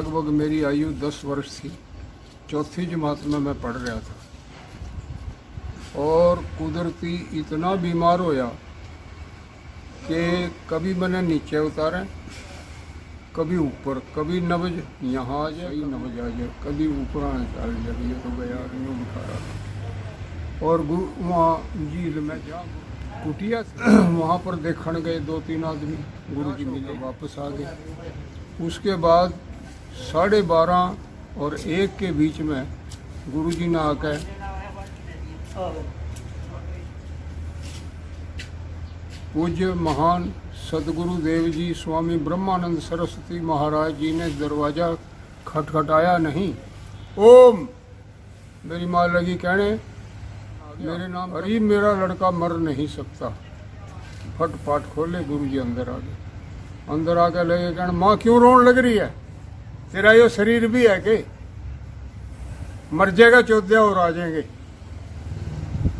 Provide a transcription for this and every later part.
लगभग मेरी आयु 10 वर्ष थी। चौथी जमात में मैं पढ़ रहा था और कुदरती इतना बीमार होया कि कभी मैंने नीचे उतारा, कभी ऊपर, कभी नब्ज यहाँ आ जाए, नब्ज आ जाए, कभी ऊपर आने चल जाए, ये तो गया यूँ बुखारा। और वहाँ झील में जा कुटिया वहाँ पर देखने गए 2-3 आदमी, गुरु जी मिले, वापस आ गए। उसके बाद 12:30 और 1 के बीच में गुरु जी ने आकर पूज्य महान सदगुरु देव जी स्वामी ब्रह्मानंद सरस्वती महाराज जी ने दरवाज़ा खटखटाया नहीं। ओम, मेरी माँ लगी कहने, मेरे नाम, अरे मेरा लड़का मर नहीं सकता। फटपाट खोले, गुरु जी अंदर आ गए। अंदर आकर लगे कहने, माँ क्यों रोन लग रही है, तेरा ये शरीर भी है के, मर जाएगा चौदह और आ जाएंगे,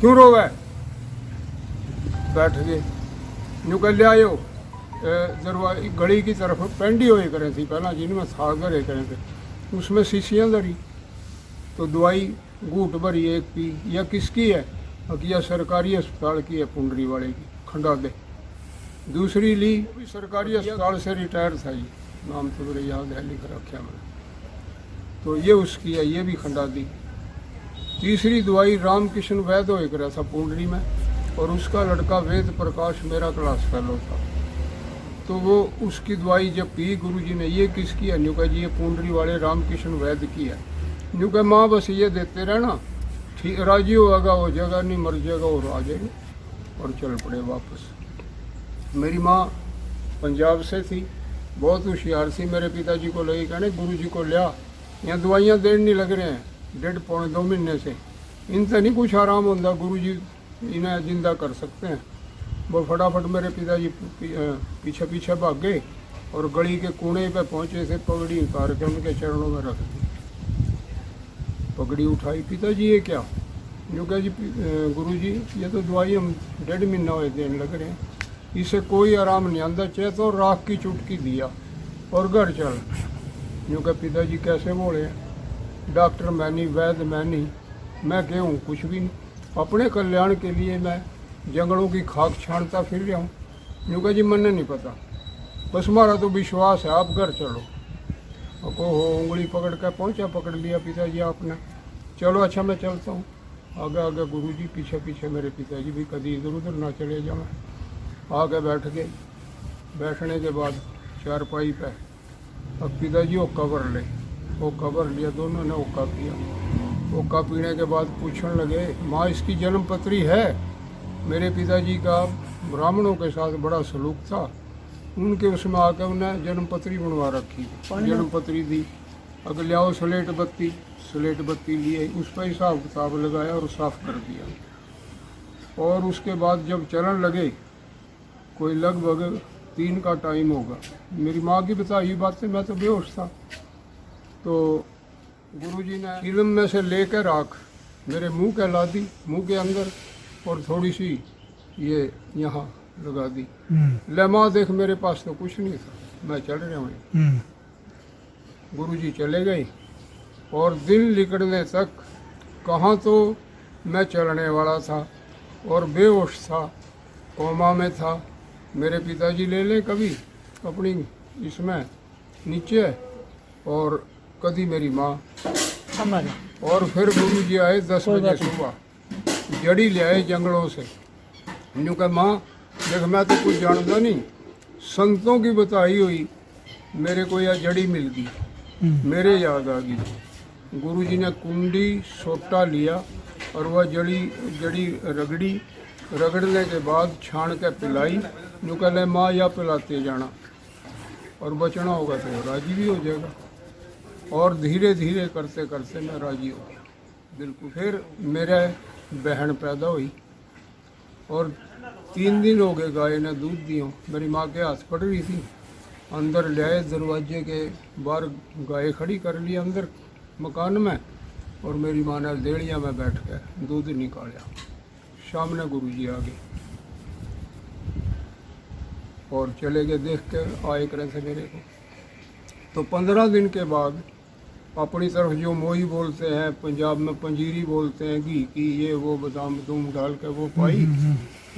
क्यों रोवे। बैठ गए। यूँ कह लिया आयो दरवाजे गली की तरफ पेंडी हुए करें थी पहला, जिनमें था करे करें थे, उसमें शीशियाँ धरी। तो दवाई घूट भरी एक पी, या किसकी है, या सरकारी अस्पताल की है, पुंडरी वाले की, खंडा दे। दूसरी ली, सरकारी अस्पताल से रिटायर था, ये नाम तो मेरे याद है, लिख रखा मैंने, तो ये उसकी है, ये भी खंडा दी। तीसरी दवाई रामकृष्ण वैद हो रहा था पुंडरी में, और उसका लड़का वेद प्रकाश मेरा क्लास फेलो था। तो वो उसकी दवाई जब पी, गुरु जी ने, ये किसकी है, न्यू कहा जी ये पुंडरी वाले रामकृष्ण वैद की है। न्यू कहा माँ बस ये देते रहना, ठीक राजी होगा, हो जाएगा, नहीं मर जाएगा और आ जाएगा। और चल पड़े वापस। मेरी माँ पंजाब से थी, बहुत होशियार थी। मेरे पिताजी को लगे कहने, गुरु जी को लिया, यहाँ दवाइयाँ देने नहीं लग रहे हैं 1.5-2 महीने से, इनसे नहीं कुछ आराम होता, गुरु जी इन्हें जिंदा कर सकते हैं। वो फटाफट मेरे पिताजी पीछे पीछे भाग गए और गली के कोने पे पहुंचे थे, पगड़ी उतार के उनके चरणों में रख दी। पगड़ी उठाई, पिताजी ये क्या, जो कहा जी गुरुजी ये तो दवाई हम 1.5 महीना हुए देने लग रहे हैं, इसे कोई आराम नहीं आता, चाहे तो राख की चुटकी दिया और घर चल। जो कहा पिताजी कैसे बोले, डॉक्टर मैं नहीं, वैद्य मैं नहीं, मैं क्या हूँ, कुछ भी नहीं, अपने कल्याण के लिए मैं जंगलों की खाक छानता फिर रहा हूँ। जो कहा जी मैंने नहीं पता, बस हमारा तो विश्वास है, आप घर चलो। और को हो उंगली पकड़ कर पहुँचा, पकड़ लिया पिताजी आपने, चलो अच्छा मैं चलता हूँ। आगे आगे गुरुजी, पीछे पीछे मेरे पिताजी भी, कभी इधर उधर ना चले जाए। आगे बैठ गए। बैठने के बाद चारपाई पे अब पिताजी वो कवर ले, वो कवर लिया, दोनों ने ओका पिया। ओका पीने के बाद पूछने लगे, माँ इसकी जन्म पत्री है। मेरे पिताजी का ब्राह्मणों के साथ बड़ा सलूक था, उनके उसमें आकर उन्हें जन्म पत्री बनवा रखी, जन्म पत्री दी। अगर ले आओ स्लेट बत्ती, स्लेट बत्ती लिए, उस पर हिसाब किताब लगाया और साफ कर दिया। और उसके बाद जब चलन लगे, कोई लगभग 3 का टाइम होगा, मेरी माँ की बताई बातें, मैं तो बेहोश था। तो गुरुजी ने इल्म में से लेकर राख मेरे मुंह के ला दी, मुंह के अंदर, और थोड़ी सी ये यहाँ लगा दी। ले माँ देख मेरे पास तो कुछ नहीं था, मैं चल रहा हूँ। गुरुजी चले गए और दिन निकलने तक कहाँ तो मैं चलने वाला था और बेहोश था, कोमा में था। मेरे पिताजी ले लें कभी अपनी इसमें नीचे, और कभी मेरी माँ। और फिर गुरुजी आए 10 बजे सुबह, जड़ी ले आए जंगलों से। यूँ कहा माँ देख मैं तो कुछ जानता नहीं, संतों की बताई हुई मेरे को यह जड़ी मिल गई, मेरे याद आ गई। गुरुजी ने कुंडी सोटा लिया और वह जड़ी रगड़ी, रगड़ने के बाद छान के पिलाई। यूँ कह ले माँ या पिलाते जाना, और बचना होगा तो राजी भी हो जाएगा। और धीरे धीरे करते करते मैं राजी हो गया बिल्कुल। फिर मेरे बहन पैदा हुई और 3 दिन हो गए गाय ने दूध दिया। मेरी माँ के हाथ पड़ रही थी, अंदर ले आए, दरवाजे के बाहर गाय खड़ी कर लिया अंदर मकान में, और मेरी माँ ने देड़िया में बैठ के दूध निकाला। सामने गुरुजी आ गए और चले गए, देख के आए करे थे मेरे को। तो 15 दिन के बाद अपनी तरफ जो मोई बोलते हैं, पंजाब में पंजीरी बोलते हैं, घी की ये वो बादाम बदूम डाल के वो पाई।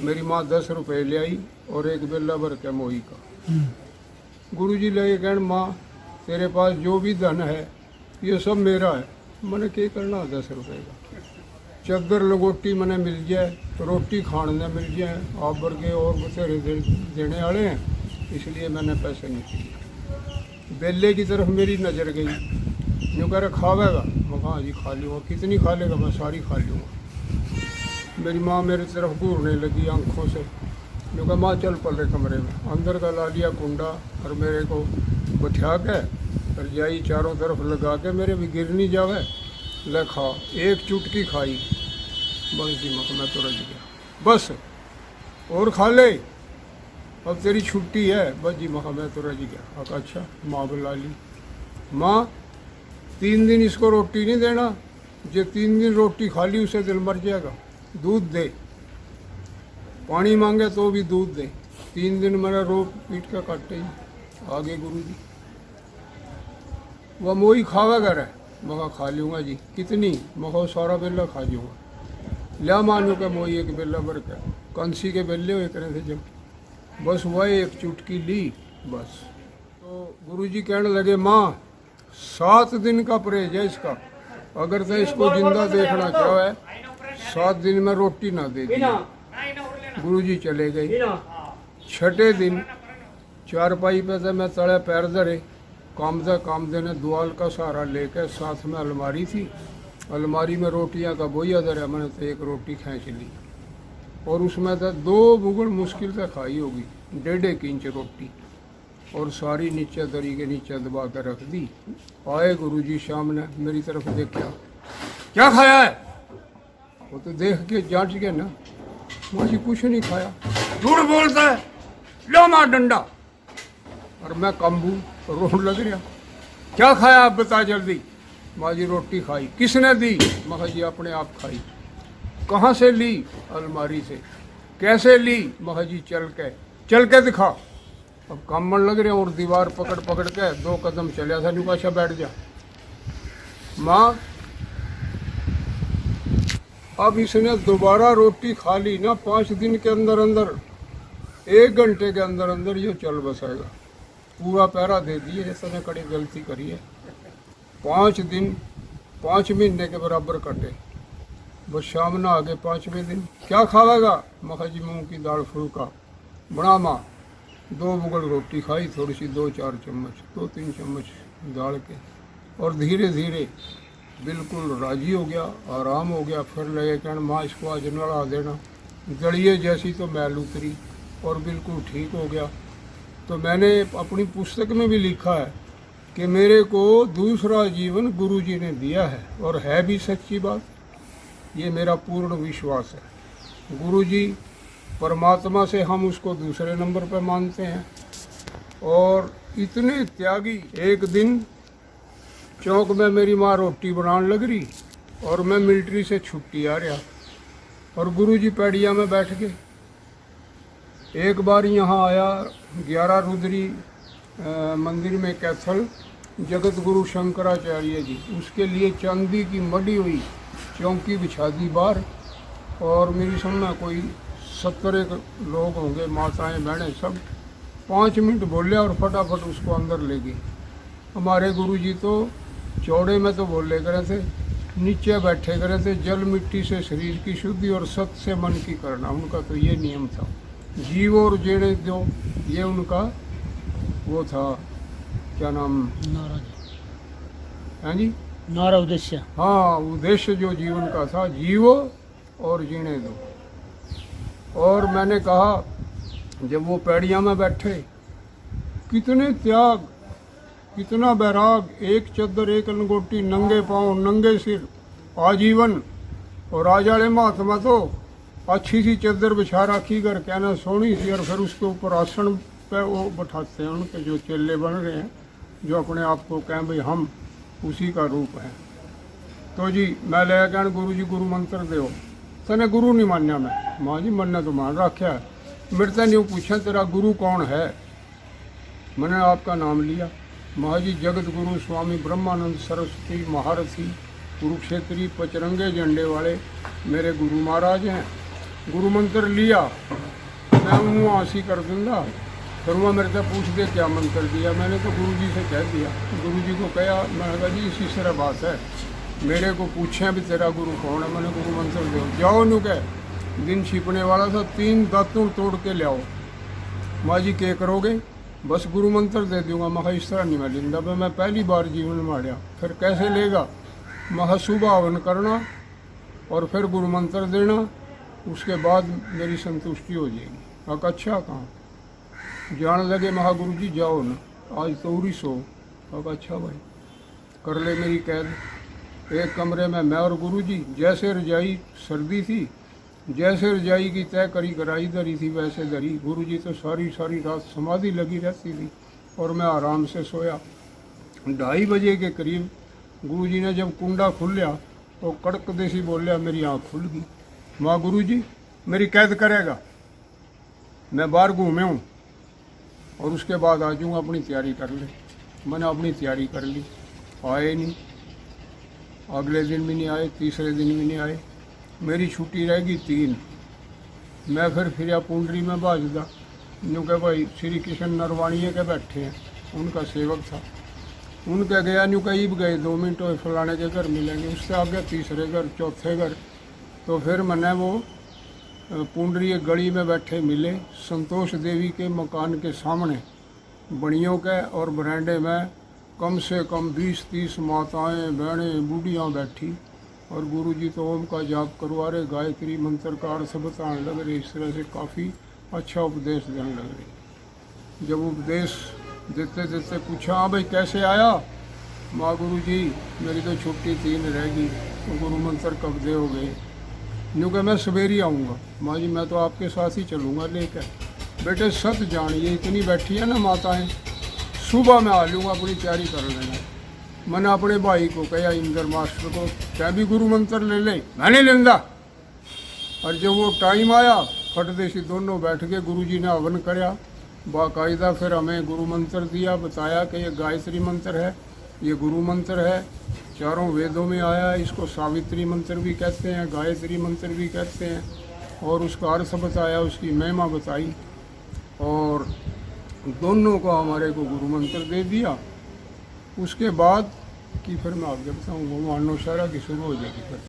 मेरी माँ 10 रुपए ले आई और एक बेला भर के मोई का। गुरुजी लगे कहने माँ तेरे पास जो भी धन है ये सब मेरा है। मैंने क्या करना 10 रुपए का, चद्दर लगोटी मैंने मिल जाए, रोटी खाने मिल जाए, आप वर्गे और बथेरे देने वाले हैं, इसलिए मैंने पैसे नहीं किए। बेले की तरफ मेरी नज़र गई, यूँ कह रहे खावेगा, मैं कहा जी खा लूँगा। कितनी खा लेगा? मैं सारी खा लूँगा। मेरी माँ मेरी तरफ घूरने लगी आंखों से। यूँ कहा माँ चल पड़ रहे कमरे में, अंदर का ला लिया कुंडा और मेरे को बैठा के रजाई चारों तरफ लगा के मेरे भी गिर नहीं जावे, ले खा। एक चुटकी खाई, बस जी मैं तो रज गया, बस और खा ले, अब तेरी छुट्टी है। बस जी मैं तो रज गया। अब अच्छा माँ बुला ली, माँ 3 दिन इसको रोटी नहीं देना, जो 3 दिन रोटी खा ली उसे दिल मर जाएगा, दूध दे, पानी मांगे तो भी दूध दे। 3 दिन मेरा रो पीट का काटे ही आगे गुरु जी। वह मोई खावेगा रहे, मगा खा लूँगा जी। कितनी? मगा सारा बेला खा जाऊँगा। लिया मानो के मोई एक बेला भर के, कंसी के बेले हुए करे थे जब, बस वह एक चुटकी ली बस। तो गुरुजी कहने लगे माँ 7 दिन का परहेज है इसका, अगर तो इसको जिंदा देखना चाहे 7 दिन में रोटी ना दे दी। गुरुजी चले गए। 6ठे दिन चारपाई पे से मैं तड़े पैर धरे, कामदे ने द्वाल का सहारा लेकर, साथ में अलमारी थी, अलमारी में रोटियां का बोइया धरा, मैंने तो एक रोटी खींच ली और उसमें तो 2 बुगड़ मुश्किल से खाई होगी, 1.5 इंच रोटी, और सारी नीचे दरी के नीचे दबा कर रख दी। आए गुरुजी शाम ने मेरी तरफ देखा, क्या खाया है? वो तो देख के जांच गए ना, मुझे कुछ नहीं खाया। झूठ बोलता है, लो मार डंडा। और मैं कंबू रोने लग रहा, क्या खाया आप बता जल्दी। माँ जी रोटी खाई। किसने दी? महा जी अपने आप खाई। कहाँ से ली? अलमारी से। कैसे ली? महा जी चल के दिखा। अब कामण लग रहे और दीवार पकड़ के 2 कदम चलिया था, नुकाशा बैठ जा। माँ अब इसने दोबारा रोटी खा ली ना, 5 दिन के अंदर अंदर, 1 घंटे के अंदर अंदर ये चल बसेगा। पूरा पैरा दे दिए, जैसे ने कड़ी गलती करी है। 5 दिन 5 महीने के बराबर कटे। बस शाम ना आगे 5वें दिन क्या खावेगा? मखा जी मूँग की दाल फुल्का बना। माँ 2 बुगड़ रोटी खाई, थोड़ी सी 2-4 चम्मच 2-3 चम्मच डाल के, और धीरे धीरे बिल्कुल राजी हो गया, आराम हो गया। फिर लगे कहना माँ इसको आज नड़ा देना। जड़िए जैसी तो मैल उतरी और बिल्कुल ठीक हो गया। तो मैंने अपनी पुस्तक में भी लिखा है कि मेरे को दूसरा जीवन गुरुजी ने दिया है, और है भी सच्ची बात, ये मेरा पूर्ण विश्वास है। गुरुजी परमात्मा से हम उसको दूसरे नंबर पर मानते हैं, और इतने त्यागी। एक दिन चौक में मेरी माँ रोटी बनाने लग रही और मैं मिलिट्री से छुट्टी आ रहा, और गुरुजी पैड़िया में बैठ गए। एक बार यहाँ आया 11 रुद्री मंदिर में कैथल, जगत गुरु शंकराचार्य जी, उसके लिए चांदी की मड़ी हुई चौकी बिछा दी बाहर, और मेरी समझ कोई 70 लोग होंगे, माताएं बहनें सब। 5 मिनट बोले और फटाफट उसको अंदर ले गए। हमारे गुरुजी तो चौड़े में तो बोले करे थे, नीचे बैठे करे थे। जल मिट्टी से शरीर की शुद्धि और सत्य से मन की करना, उनका तो ये नियम था। जीव और जेड़े दो, ये उनका वो था, क्या नाम, नारा जी, नारा उद्देश्य। हाँ, उद्देश्य जो जीवन का था, जीवो और जीने दो। और मैंने कहा जब वो पैड़िया में बैठे, कितने त्याग, कितना बैराग, एक चद्दर एक लंगोटी, नंगे पाँव नंगे सिर, आजीवन। और आज वाले महात्मा तो अच्छी सी चद्दर बिछा रखी कर, कहना सोनी सी, और फिर उसके ऊपर आसन पे वो बैठाते हैं उनके जो चेले बन रहे हैं, जो अपने आप को कहें भाई हम उसी का रूप है। तो जी मैं ले कहना गुरु जी गुरु मंत्र दो। तने गुरु नहीं मान्या मैं। माँ जी मनने तो मान रखा है। मेरे से नहीं पूछा तेरा गुरु कौन है। मैंने आपका नाम लिया। महाजी जगत गुरु स्वामी ब्रह्मानंद सरस्वती महारथी कुरुक्षेत्री पचरंगे झंडे वाले मेरे गुरु महाराज हैं। गुरु मंत्र लिया, मैं मुँह आंसी कर दूंगा। फिर वह मेरे से पूछ दे क्या मंत्र दिया। मैंने तो गुरु जी से कह दिया। गुरु जी को कहा, मैंने कहा जी इसी तरह बात है, मेरे को पूछें भी तेरा गुरु कौन है। मैंने गुरु मंत्र दो। जाओ नु कह दिन छिपने वाला था, 3 दातुन तोड़ के ले आओ। माँ जी क्या करोगे? बस गुरु मंत्र दे दूंगा। मैं इस तरह नहीं मैं लेंदा, मैं पहली बार जीवन में आया। फिर कैसे लेगा? मैं सुबह हवन करना और फिर गुरु मंत्र देना, उसके बाद मेरी संतुष्टि हो जाएगी। मैं अच्छा कहाँ जान लगे। महा गुरु जी जाओ ना, आज तो उरी सो। अच्छा भाई कर ले मेरी कैद। एक कमरे में मैं और गुरु जी, जैसे रजाई सर्दी थी, जैसे रजाई की तय करी कराई धरी थी वैसे धरी। गुरु जी तो सारी रात समाधि लगी रहती थी और मैं आराम से सोया। 2:30 बजे के करीब गुरु जी ने जब कुंडा खुलिया तो कड़क देसी बोलिया, मेरी आँख खुल गई। माँ गुरु जी मेरी कैद करेगा, मैं बाहर घूमे हूँ और उसके बाद आ जाऊँगा, अपनी तैयारी कर ले। मैंने अपनी तैयारी कर ली। आए नहीं, अगले दिन भी नहीं आए, तीसरे दिन भी नहीं आए। मेरी छुट्टी रहेगी 3। मैं फिर पुंडरी में बाजदा यूँ कह भाई श्री कृष्ण नरवाणिया के बैठे हैं, उनका सेवक था। उनके गया यूँ कहीं गए 2 मिनट और फलाने के घर मिलेंगे। उससे आ गया तीसरे घर, चौथे घर। तो फिर मैंने वो पुंडरी एक गली में बैठे मिले, संतोष देवी के मकान के सामने बनियों के और बरांडे में कम से कम 20-30 माताएं बहनें बूढ़ियाँ बैठी और गुरु जी तो ओम का जाप करवा रहे, गायत्री मंत्र का अर्थ बताने लग रहे। इस तरह से काफ़ी अच्छा उपदेश देने लग रहे। जब उपदेश देते देते पूछा, हाँ भाई कैसे आया? माँ गुरु जी मेरी तो छुट्टी 3 रहेगी, तो गुरु मंत्र कब दे हो गए? यूँ कि मैं सवेरे आऊँगा। माँ जी मैं तो आपके साथ ही चलूँगा लेकर। बेटे सत जानिए, इतनी बैठी है ना माताएं, सुबह मैं आ लूँगा, अपनी तैयारी कर लेना। मैंने अपने भाई को कहा, इंदर मास्टर को, क्या भी गुरु मंत्र ले ले? मैं नहीं लेंदा। और जब वो टाइम आया, फटदेसी दोनों बैठ के गुरु जी ने हवन कराया बाकायदा। फिर हमें गुरु मंत्र दिया, बताया कि ये गायत्री मंत्र है, ये गुरु मंत्र है, चारों वेदों में आया है। इसको सावित्री मंत्र भी कहते हैं, गायत्री मंत्र भी कहते हैं। और उसका अर्थ बताया, उसकी महिमा बताई और दोनों को हमारे को गुरु मंत्र दे दिया। उसके बाद कि फिर मैं आगे बताऊँगा, मानो शारा की शुरू हो जाएगी फिर।